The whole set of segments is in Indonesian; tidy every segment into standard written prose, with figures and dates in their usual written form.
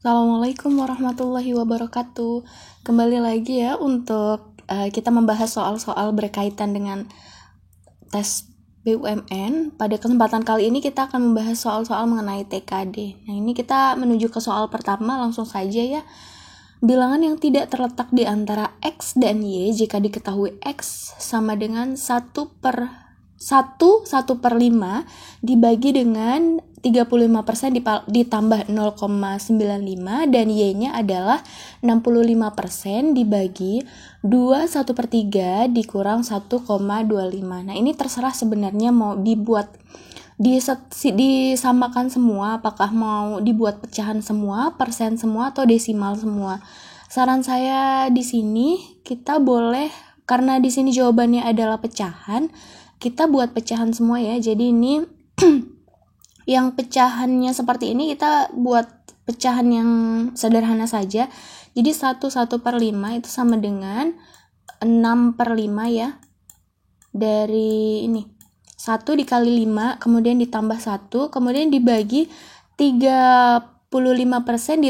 Assalamualaikum warahmatullahi wabarakatuh. Kembali lagi ya untuk kita membahas soal-soal berkaitan dengan tes BUMN. Pada kesempatan kali ini kita akan membahas soal-soal mengenai TKD. Nah, ini kita menuju ke soal pertama, langsung saja ya. Bilangan yang tidak terletak di antara X dan Y jika diketahui X sama dengan 1/5 dibagi dengan 35% ditambah 0,95 dan Y-nya adalah 65% dibagi 2/1/3 dikurang 1,25. Nah, ini terserah sebenarnya mau dibuat disamakan semua, apakah mau dibuat pecahan semua, persen semua, atau desimal semua. Saran saya di sini kita boleh, karena di sini jawabannya adalah pecahan, kita buat pecahan semua ya. Jadi ini yang pecahannya seperti ini kita buat pecahan yang sederhana saja. Jadi 1/5 itu sama dengan 6/5 ya. Dari ini 1 dikali 5, kemudian ditambah 1, kemudian dibagi 35%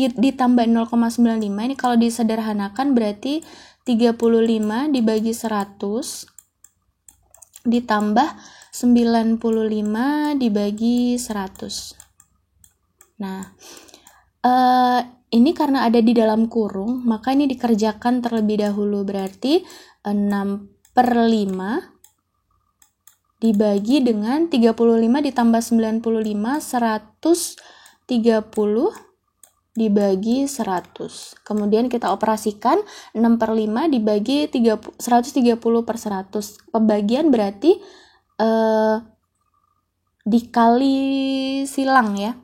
ditambah 0,95. Ini kalau disederhanakan berarti 35 dibagi 100 ditambah 95 dibagi 100. Nah, ini karena ada di dalam kurung, maka ini dikerjakan terlebih dahulu. Berarti 6/5 dibagi dengan 35 ditambah 95, 130 dibagi 100. Kemudian kita operasikan 6/5 dibagi 130 per 100. Pembagian berarti dikali silang ya.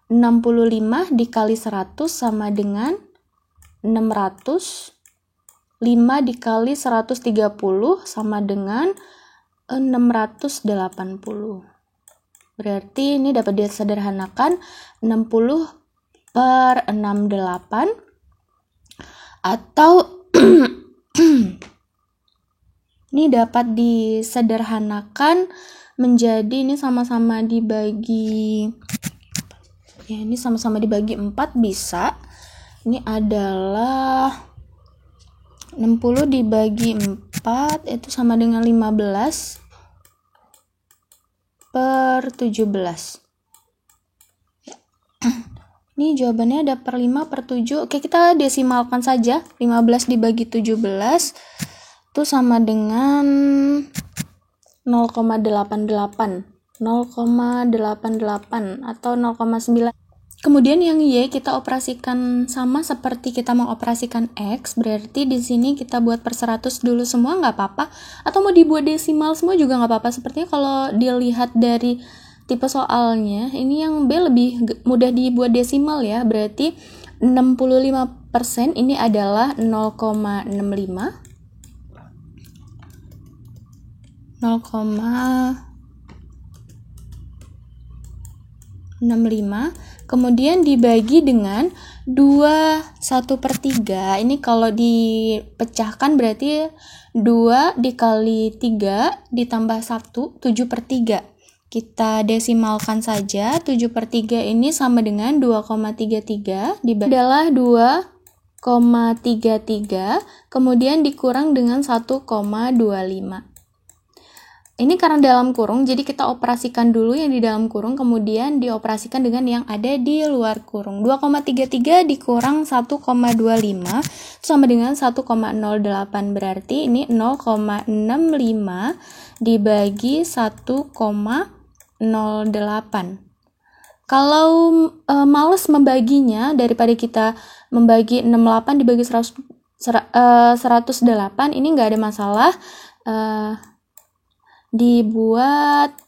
65 dikali 100 sama dengan 600. 5 dikali 130 sama dengan 680. Berarti ini dapat disederhanakan 60 per 68 atau ini dapat disederhanakan menjadi ini sama-sama dibagi 4 bisa. Ini adalah 60 dibagi 4 itu sama dengan 15 per 17. Ini jawabannya ada per 5 per 7. Oke, kita desimalkan saja. 15 dibagi 17 itu sama dengan 0,88 atau 0,9. Kemudian yang Y kita operasikan sama seperti kita mau operasikan X, berarti di sini kita buat per 100 dulu semua nggak apa-apa, atau mau dibuat desimal semua juga nggak apa-apa. Sepertinya kalau dilihat dari tipe soalnya, ini yang B lebih mudah dibuat desimal ya, berarti 65% ini adalah 0,65. Kemudian dibagi dengan 2/1/3. Ini kalau dipecahkan berarti 2 dikali 3 ditambah 1, 7/3. Kita desimalkan saja. 7/3 ini sama dengan 2,33 adalah 2,33, kemudian dikurang dengan 1,25. Ini karena dalam kurung, jadi kita operasikan dulu yang di dalam kurung, kemudian dioperasikan dengan yang ada di luar kurung. 2,33 dikurang 1,25 sama dengan 1,08, berarti ini 0,65 dibagi 1,08. Kalau males membaginya, daripada kita membagi 68 dibagi 108, ini nggak ada masalah. Dibuat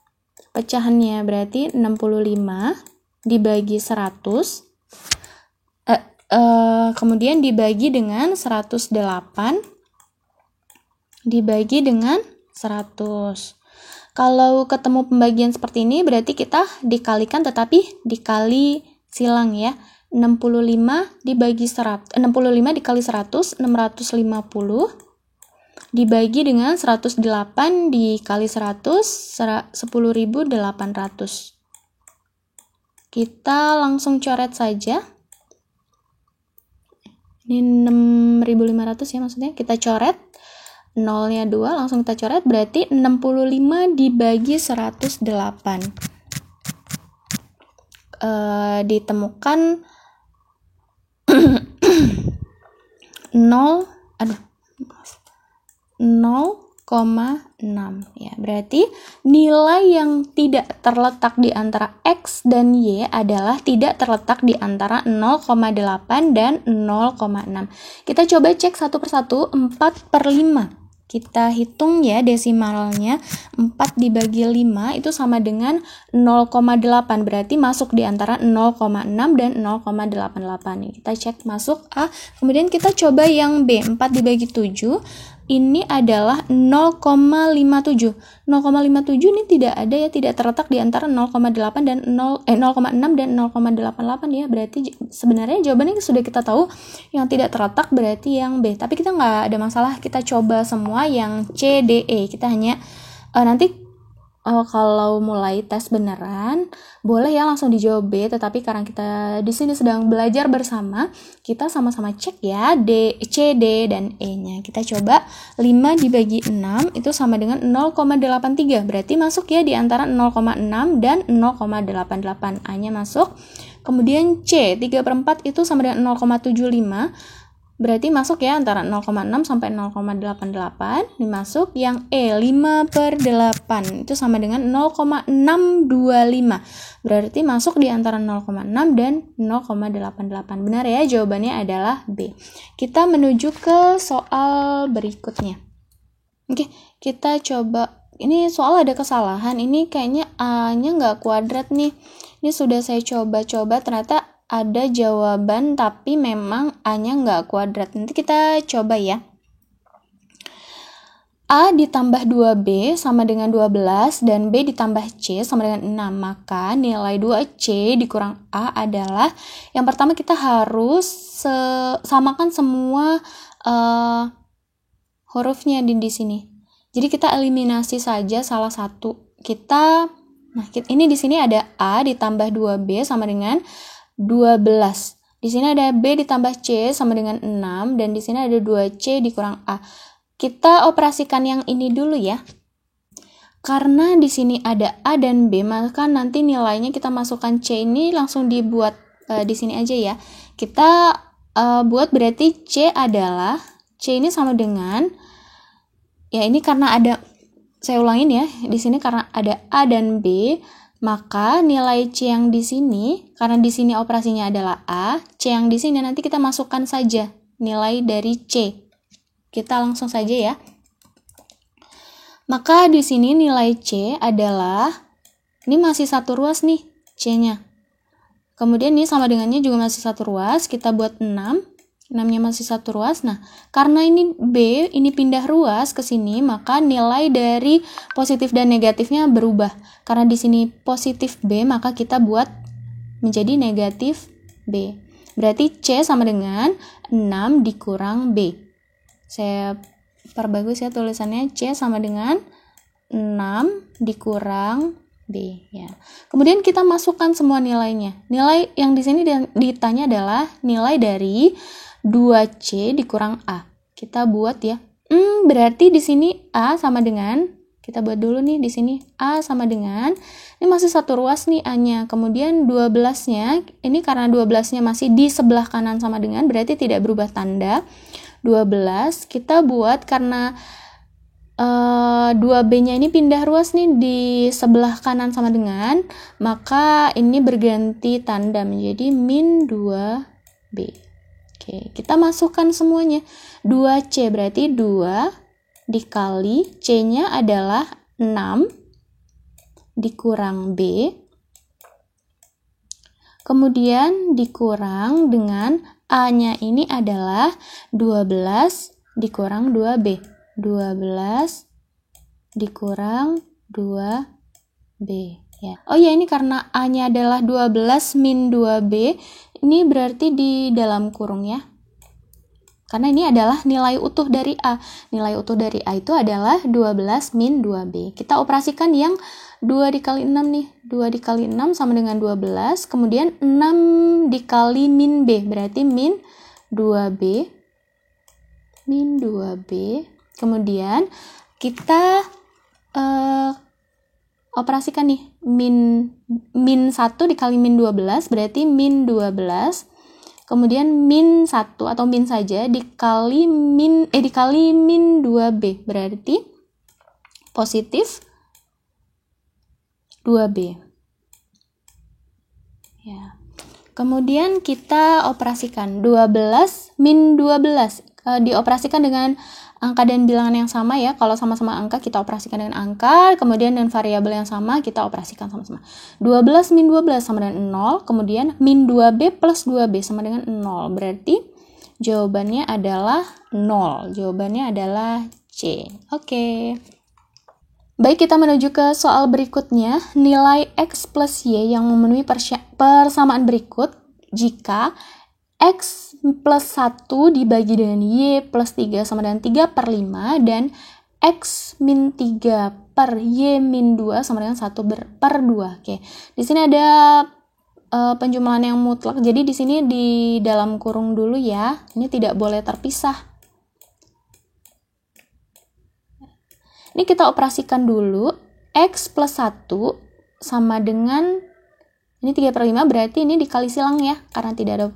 pecahannya, berarti 65 dibagi 100 kemudian dibagi dengan 108 dibagi dengan 100. Kalau ketemu pembagian seperti ini berarti kita dikalikan, tetapi dikali silang ya. 65 dibagi 100, 65 dikali 100, 650 dibagi dengan 108 dikali 100, 10.800. Kita langsung coret saja. Ini 6.500 ya maksudnya. Kita coret. Nolnya 2, langsung kita coret. Berarti 65 dibagi 108. Ditemukan 0,6 ya. Berarti nilai yang tidak terletak di antara X dan Y adalah tidak terletak di antara 0,8 dan 0,6. Kita coba cek satu persatu. 4/5 kita hitung ya desimalnya. 4 dibagi 5 itu sama dengan 0,8, berarti masuk di antara 0,6 dan 0,88. Kita cek masuk A. Kemudian kita coba yang B. 4 dibagi 7 ini adalah 0,57. 0,57 ini tidak ada ya, tidak terletak di antara 0,8 dan 0,6 dan 0,88 ya. Berarti sebenarnya jawabannya sudah kita tahu, yang tidak terletak berarti yang B. Tapi kita nggak ada masalah, kita coba semua yang C, D, E. Kita hanya nanti kalau mulai tes beneran boleh ya langsung dijawab B, tetapi karena kita di sini sedang belajar bersama, kita sama-sama cek ya D, C, D, dan E-nya. Kita coba 5 dibagi 6 itu sama dengan 0,83, berarti masuk ya di antara 0,6 dan 0,88. A-nya masuk. Kemudian C, 3/4 itu sama dengan 0,75, berarti masuk ya antara 0,6 sampai 0,88. Ini masuk. Yang E 5/8 itu sama dengan 0,625, berarti masuk di antara 0,6 dan 0,88. Benar ya, jawabannya adalah B. Kita menuju ke soal berikutnya. Oke, kita coba. Ini soal ada kesalahan, ini kayaknya A-nya nggak kuadrat nih. Ini sudah saya coba-coba, ternyata ada jawaban tapi memang A-nya nggak kuadrat. Nanti kita coba ya. A ditambah 2B sama dengan 12 dan B ditambah C sama dengan 6. Maka nilai 2C dikurang A adalah, yang pertama kita harus samakan semua hurufnya di sini. Jadi kita eliminasi saja salah satu. Ini di sini ada A ditambah 2B sama dengan 12. Di sini ada B ditambah C sama dengan 6 dan di sini ada 2C dikurang A. Kita operasikan yang ini dulu ya. Karena di sini ada A dan B, maka nanti nilainya kita masukkan C ini langsung dibuat di sini aja ya. Kita buat berarti C adalah, C ini sama dengan, ya ini karena ada, saya ulangin ya, di sini karena ada A dan B, maka nilai C yang di sini, karena di sini operasinya adalah A, C yang di sini nanti kita masukkan saja nilai dari C. Kita langsung saja ya. Maka di sini nilai C adalah, ini masih satu ruas nih C-nya. Kemudian ini sama dengannya juga masih satu ruas, kita buat 6. 6-nya masih satu ruas. Nah, karena ini B, ini pindah ruas ke sini, maka nilai dari positif dan negatifnya berubah. Karena di sini positif B, maka kita buat menjadi negatif B. Berarti C sama dengan 6 dikurang B. Saya perbagus ya tulisannya, C sama dengan 6 dikurang B ya. Kemudian kita masukkan semua nilainya. Nilai yang di sini ditanya adalah nilai dari 2C dikurang A. Kita buat ya. Berarti di sini A sama dengan, kita buat dulu nih di sini A sama dengan, ini masih satu ruas nih A-nya. Kemudian 12-nya, ini karena 12-nya masih di sebelah kanan sama dengan, berarti tidak berubah tanda. 12 kita buat karena 2B-nya ini pindah ruas nih di sebelah kanan sama dengan, maka ini berganti tanda menjadi min 2B. Oke, kita masukkan semuanya. 2C berarti 2 dikali C-nya adalah 6 dikurang B. Kemudian dikurang dengan A-nya ini adalah 12 dikurang 2B. 12 dikurang 2B ya. Oh ya, ini karena A-nya adalah 12 min 2B, ini berarti di dalam kurung ya. Karena ini adalah nilai utuh dari A. Nilai utuh dari A itu adalah 12 min 2B. Kita operasikan yang 2 dikali 6 nih. 2 dikali 6 sama dengan 12. Kemudian 6 dikali min B. Berarti min 2B, min 2B. Kemudian kita operasikan nih, min 1 dikali min 12 berarti min 12. Kemudian min 1 atau min saja dikali min 2B berarti positif 2B. Ya. Kemudian kita operasikan 12 min 12 dioperasikan dengan angka dan bilangan yang sama ya. Kalau sama-sama angka kita operasikan dengan angka, kemudian dengan variabel yang sama kita operasikan sama-sama. 12 min 12 sama dengan 0, kemudian min 2B plus 2B sama dengan 0. Berarti jawabannya adalah 0. Jawabannya adalah C. Oke. Baik, kita menuju ke soal berikutnya. Nilai X plus Y yang memenuhi persamaan berikut jika X plus 1 dibagi dengan Y plus 3 sama dengan 3/5 dan X min 3 per Y min 2 sama dengan 1/2. Oke. Di sini ada penjumlahan yang mutlak. Jadi di sini di dalam kurung dulu ya. Ini tidak boleh terpisah. Ini kita operasikan dulu. X plus 1 sama dengan, ini 3/5 berarti ini dikali silang ya. Karena tidak ada,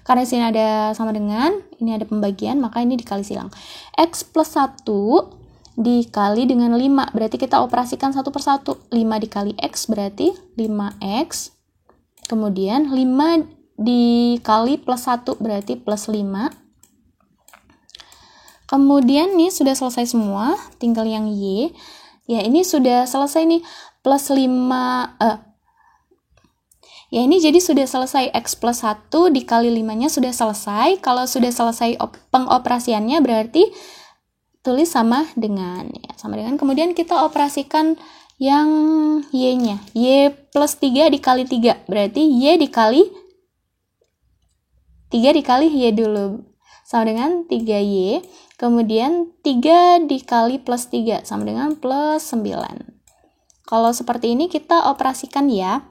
karena di sini ada sama dengan, ini ada pembagian, maka ini dikali silang. X plus 1 dikali dengan 5, berarti kita operasikan 1/1. 5 dikali X berarti 5X. Kemudian 5 dikali plus 1 berarti plus 5. Kemudian nih sudah selesai semua, tinggal yang Y. Ya, ini sudah selesai nih, plus 5, ya ini jadi sudah selesai, X plus 1 dikali 5-nya sudah selesai. Kalau sudah selesai pengoperasiannya berarti tulis sama dengan, ya, sama dengan. Kemudian kita operasikan yang Y-nya. Y plus 3 dikali 3, berarti Y dikali 3 dikali Y dulu. Sama dengan 3Y. Kemudian 3 dikali plus 3 sama dengan plus 9. Kalau seperti ini kita operasikan ya.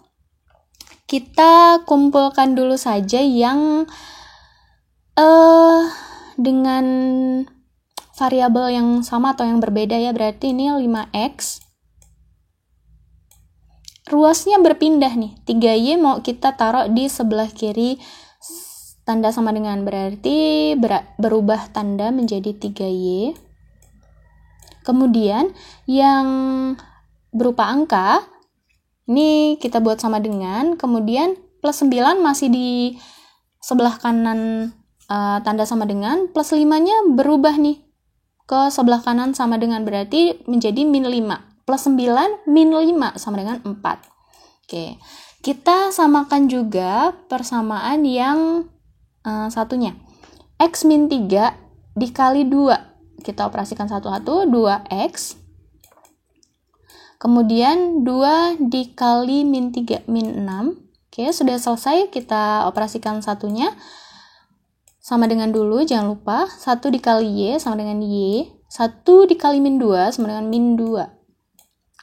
Kita kumpulkan dulu saja yang dengan variabel yang sama atau yang berbeda ya. Berarti ini 5X. Ruasnya berpindah nih. 3Y mau kita taruh di sebelah kiri tanda sama dengan, berarti berubah tanda menjadi 3Y. Kemudian yang berupa angka ini kita buat sama dengan, kemudian plus 9 masih di sebelah kanan tanda sama dengan, plus 5-nya berubah nih ke sebelah kanan sama dengan, berarti menjadi min 5. Plus 9 min 5 sama dengan 4. Oke. Kita samakan juga persamaan yang satunya. X min 3 dikali 2. Kita operasikan satu-satu, 2X. Kemudian 2 dikali min 3, min 6. Oke, sudah selesai. Kita operasikan satunya. Sama dengan dulu, jangan lupa. 1 dikali Y sama dengan Y. 1 dikali min 2 sama dengan min 2.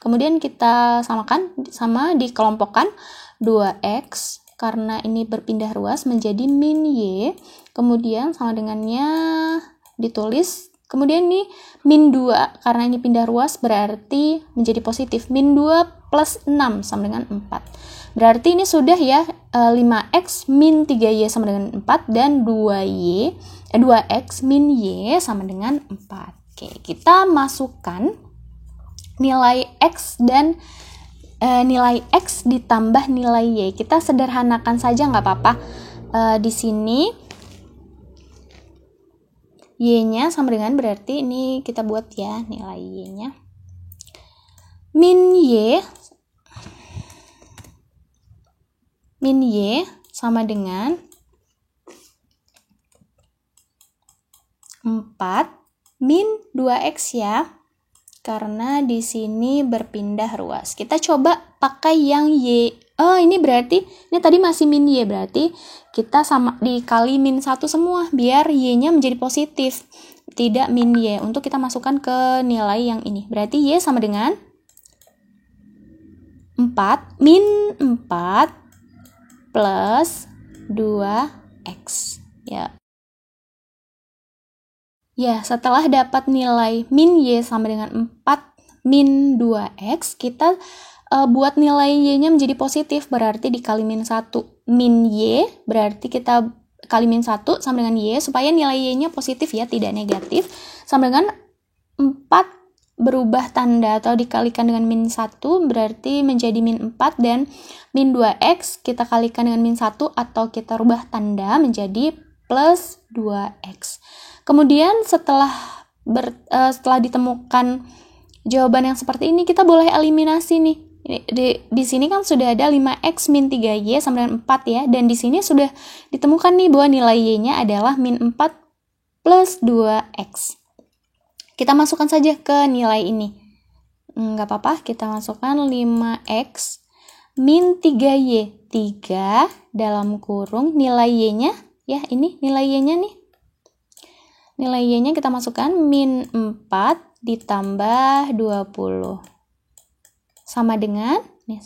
Kemudian kita samakan, sama dikelompokkan 2X. Karena ini berpindah ruas menjadi min Y, kemudian sama dengannya ditulis, kemudian ini min 2, karena ini pindah ruas berarti menjadi positif, min 2 plus 6 sama dengan 4. Berarti ini sudah ya, 5X min 3Y sama dengan 4, dan 2X min Y sama dengan 4. Oke, kita masukkan nilai X dan nilai X ditambah nilai Y. Kita sederhanakan saja nggak apa-apa. Di sini Y-nya sama dengan, berarti ini kita buat ya nilai Y-nya. Min Y sama dengan 4 min 2X ya. Karena di sini berpindah ruas. Kita coba pakai yang Y. Oh, ini berarti, ini tadi masih min Y, berarti kita sama dikali min 1 semua, biar Y-nya menjadi positif. Tidak min Y. Untuk kita masukkan ke nilai yang ini. Berarti Y sama dengan 4, min 4 plus 2X. Ya. Ya, setelah dapat nilai min Y sama dengan 4 min 2X, kita buat nilai Y-nya menjadi positif, berarti dikali min 1. Min Y, berarti kita kali min 1 sama dengan Y, supaya nilai Y-nya positif ya, tidak negatif, sama dengan 4 berubah tanda atau dikalikan dengan min 1, berarti menjadi min 4, dan min 2X kita kalikan dengan min 1 atau kita rubah tanda menjadi plus 2X. Kemudian setelah ditemukan jawaban yang seperti ini, kita boleh eliminasi nih. Di sini kan sudah ada 5X min 3Y sama dengan 4 ya, dan di sini sudah ditemukan nih bahwa nilai Y-nya adalah min 4 plus 2X. Kita masukkan saja ke nilai ini. Nggak apa-apa, kita masukkan 5X min 3Y. 3 dalam kurung nilai Y-nya, ya ini nilai Y-nya nih. Nilai Y-nya kita masukkan min 4 ditambah 20. Sama dengan 4.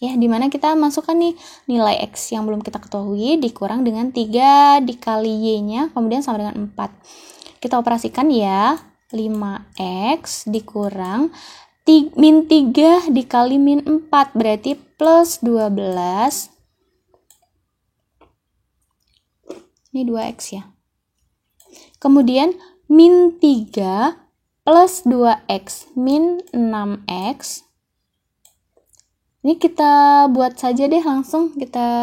Ya, dimana kita masukkan nih nilai X yang belum kita ketahui dikurang dengan 3 dikali Y-nya, kemudian sama dengan 4. Kita operasikan ya, 5X dikurang min 3 dikali min 4, berarti plus 12. Ini 2X ya. Kemudian min 3 plus 2X min 6X. Ini kita buat saja deh langsung. Nggak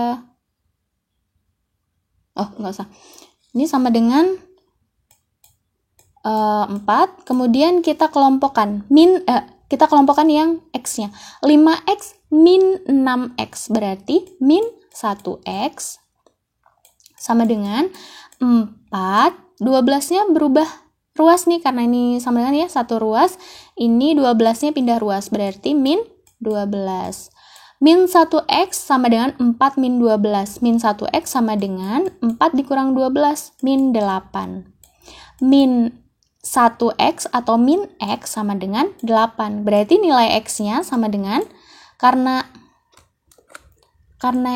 usah. Ini sama dengan 4. Kemudian kita kelompokkan. Kita kelompokkan yang X-nya. 5X min 6X. Berarti min 1X. Sama dengan 4. 12-nya berubah ruas nih, karena ini sama dengan ya 1 ruas, ini 12-nya pindah ruas, berarti min 12. Min 1X sama dengan 4 min 12. Min 1X sama dengan 4 dikurang 12, min 8. Min 1X atau min X sama dengan 8. Berarti nilai X-nya sama dengan, karena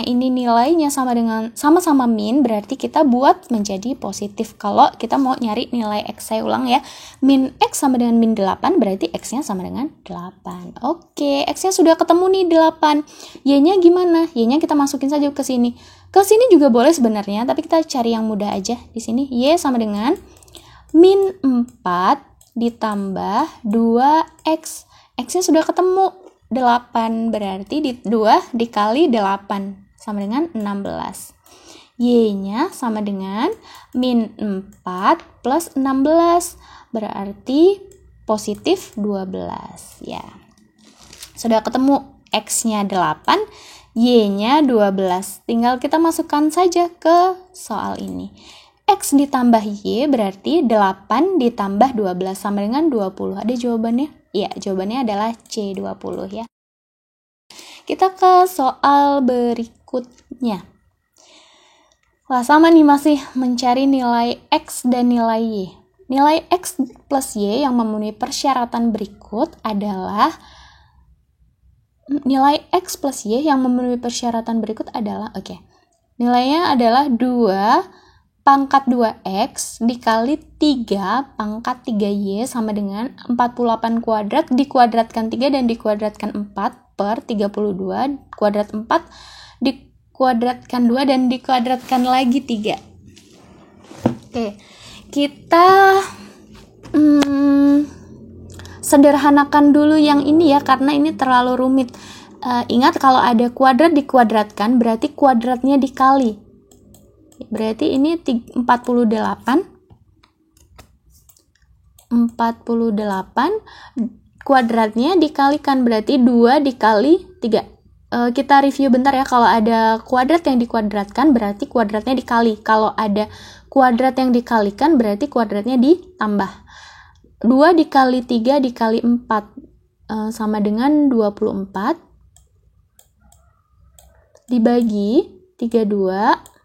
ini nilainya sama-sama min, berarti kita buat menjadi positif. Kalau kita mau nyari nilai X, saya ulang ya, min X sama dengan min 8, berarti X-nya sama dengan 8. Oke, X-nya sudah ketemu nih 8. Y-nya gimana? Y-nya kita masukin saja ke sini. Ke sini juga boleh sebenarnya, tapi kita cari yang mudah aja. Di sini Y sama dengan min 4 ditambah 2X. X-nya sudah ketemu 8, berarti 2 dikali 8 sama dengan 16. Y-nya sama dengan min 4 plus 16, berarti positif 12 ya. Sudah ketemu X-nya 8, Y-nya 12. Tinggal kita masukkan saja ke soal ini. X ditambah Y berarti 8 ditambah 12 sama dengan 20. Ada jawabannya? Iya, jawabannya adalah C20 ya. Kita ke soal berikutnya. Wah, sama nih, masih mencari nilai X dan nilai Y. Nilai X plus Y yang memenuhi persyaratan berikut adalah nilai X plus Y yang memenuhi persyaratan berikut adalah, nilainya adalah 2 pangkat 2X dikali 3 pangkat 3Y sama dengan 48 kuadrat dikuadratkan 3 dan dikuadratkan 4 per 32 kuadrat 4 dikuadratkan 2 dan dikuadratkan lagi 3. Oke, kita sederhanakan dulu yang ini ya, karena ini terlalu rumit. Ingat, kalau ada kuadrat dikuadratkan berarti kuadratnya dikali. Berarti ini 48 kuadratnya dikalikan, berarti 2 dikali 3. Kita review bentar ya. Kalau ada kuadrat yang dikuadratkan berarti kuadratnya dikali. Kalau ada kuadrat yang dikalikan berarti kuadratnya ditambah. 2 dikali 3 dikali 4 sama dengan 24 dibagi 32.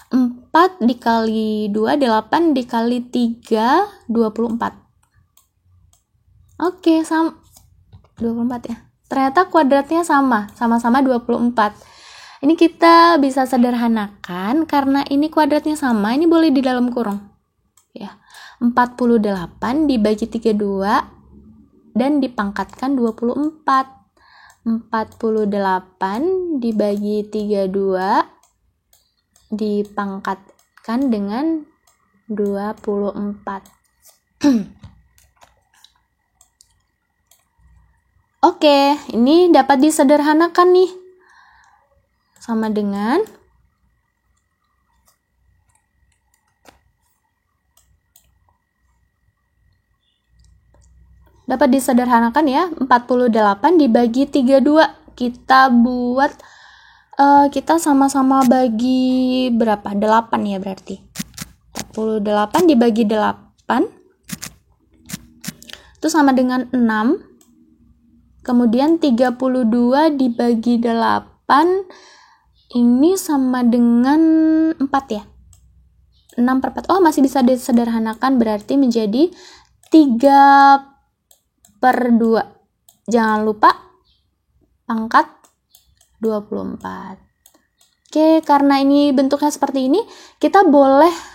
4 dikali 2, 8 dikali 3, 24. Oke, sama 24 ya. Ternyata kuadratnya sama-sama 24. Ini kita bisa sederhanakan karena ini kuadratnya sama, ini boleh di dalam kurung. Ya. 48 dibagi 32 dan dipangkatkan 24. 48 dibagi 32 dipangkatkan dengan 24. Oke, ini dapat disederhanakan nih. Sama dengan dapat disederhanakan ya, 48 dibagi 32. Kita buat kita sama-sama bagi berapa? 8 ya berarti. 48 dibagi 8 itu sama dengan 6. Kemudian 32 dibagi 8 ini sama dengan 4 ya. 6/4. Oh, masih bisa disederhanakan berarti menjadi 3/2. Jangan lupa pangkat 24. Oke, karena ini bentuknya seperti ini, kita boleh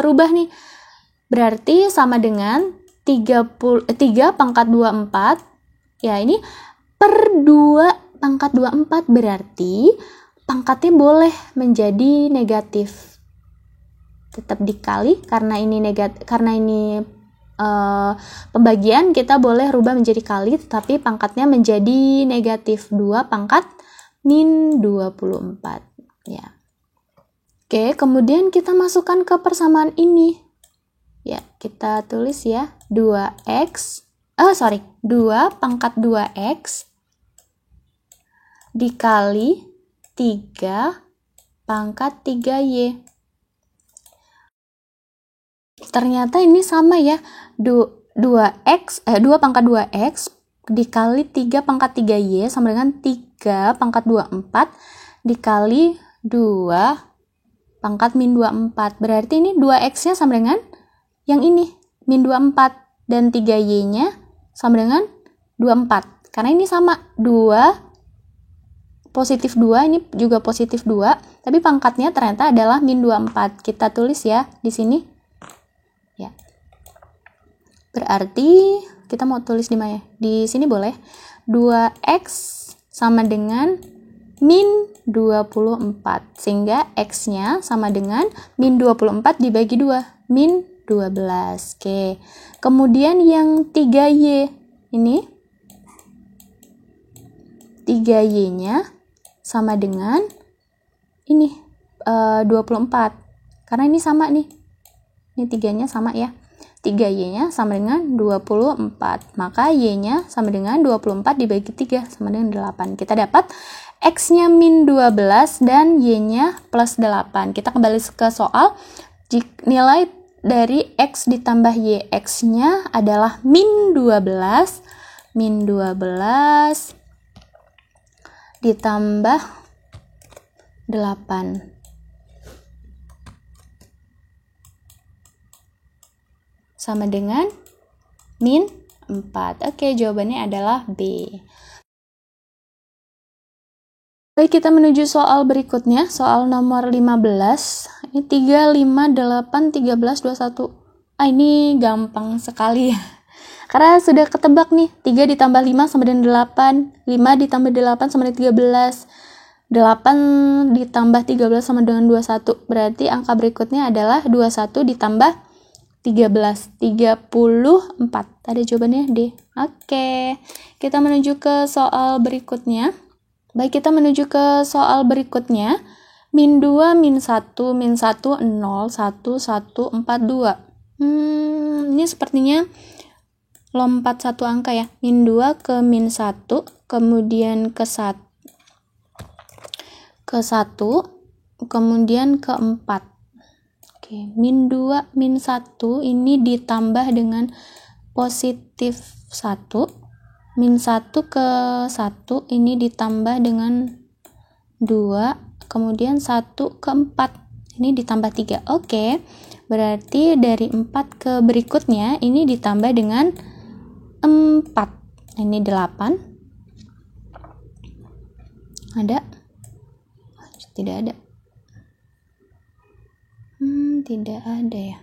rubah nih. Berarti sama dengan 3 pangkat 24. Ya, ini per 2 pangkat 24 berarti pangkatnya boleh menjadi negatif. Tetap dikali karena ini pembagian kita boleh rubah menjadi kali, tetapi pangkatnya menjadi negatif 2 pangkat min 24 ya. Oke, kemudian kita masukkan ke persamaan ini. Ya, kita tulis ya, 2 pangkat 2x dikali 3 pangkat 3y. Ternyata ini sama ya, 2 pangkat 2x dikali 3 pangkat 3y sama dengan 3 pangkat 24 dikali 2 pangkat min 24. Berarti ini 2x-nya sama dengan yang ini, min 24, dan 3y-nya sama dengan 24. Karena ini sama, 2 positif 2, ini juga positif 2, tapi pangkatnya ternyata adalah min 24. Kita tulis ya di sini. Ya. Berarti kita mau tulis di mana? Di sini boleh. 2x sama dengan min 24. Sehingga x-nya sama dengan min 24 dibagi 2. Min 12. Oke. Kemudian yang 3y ini 3y-nya sama dengan ini 24. Karena ini sama nih. Ini 3-nya sama ya. 3y-nya sama dengan 24. Maka y-nya sama dengan 24 dibagi 3 sama dengan 8. Kita dapat x-nya min 12 dan y-nya plus 8. Kita kembali ke soal. Nilai dari x ditambah y, x-nya adalah min 12. Min 12 ditambah 8. Sama dengan min 4. Oke, jawabannya adalah B. Baik, kita menuju soal berikutnya, soal nomor 15. Ini 3, 5, 8, 13, 21. Ini gampang sekali ya. Karena sudah ketebak nih, 3 ditambah 5 sama dengan 8, 5 ditambah 8 sama dengan 13, 8 ditambah 13 sama dengan 21. Berarti angka berikutnya adalah 21 ditambah 13, 34. Ada jawabannya D. Oke, kita menuju ke soal berikutnya. Baik, kita menuju ke soal berikutnya. Min 2, min 1, min 1, 0, 1, 1, 4, 2. Ini sepertinya lompat satu angka ya. Min 2 ke min 1, kemudian ke 1, kemudian ke 4. Oke, min 2, min 1 ini ditambah dengan positif 1. Min 1 ke 1 ini ditambah dengan 2. Kemudian 1 ke 4. Ini ditambah 3. Oke, berarti dari 4 ke berikutnya ini ditambah dengan 4. Ini 8. Ada Tidak ada. Tidak ada ya.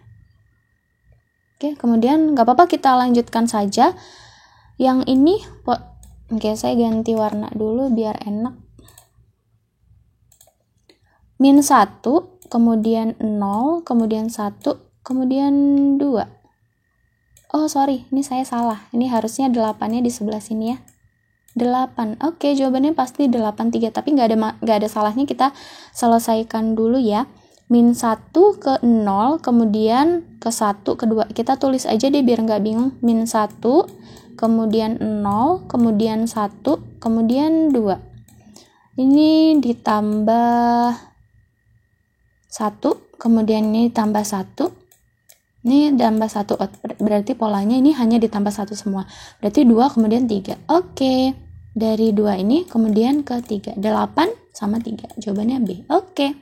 Oke, kemudian nggak apa-apa, kita lanjutkan saja. Yang ini, oke, saya ganti warna dulu biar enak. -1, kemudian 0, kemudian 1, kemudian 2. Oh, sorry, ini saya salah. Ini harusnya 8-nya di sebelah sini ya. 8. Oke, jawabannya pasti 83, tapi nggak ada salahnya kita selesaikan dulu ya. -1 ke 0, kemudian ke 1, ke 2. Kita tulis aja deh biar nggak bingung. -1, kemudian 0, kemudian 1, kemudian 2. Ini ditambah 1, kemudian ini ditambah 1. Ini tambah 1, berarti polanya ini hanya ditambah 1 semua. Berarti 2, kemudian 3. Oke, dari 2 ini kemudian ke 3. 8 sama 3. Jawabannya B. Oke.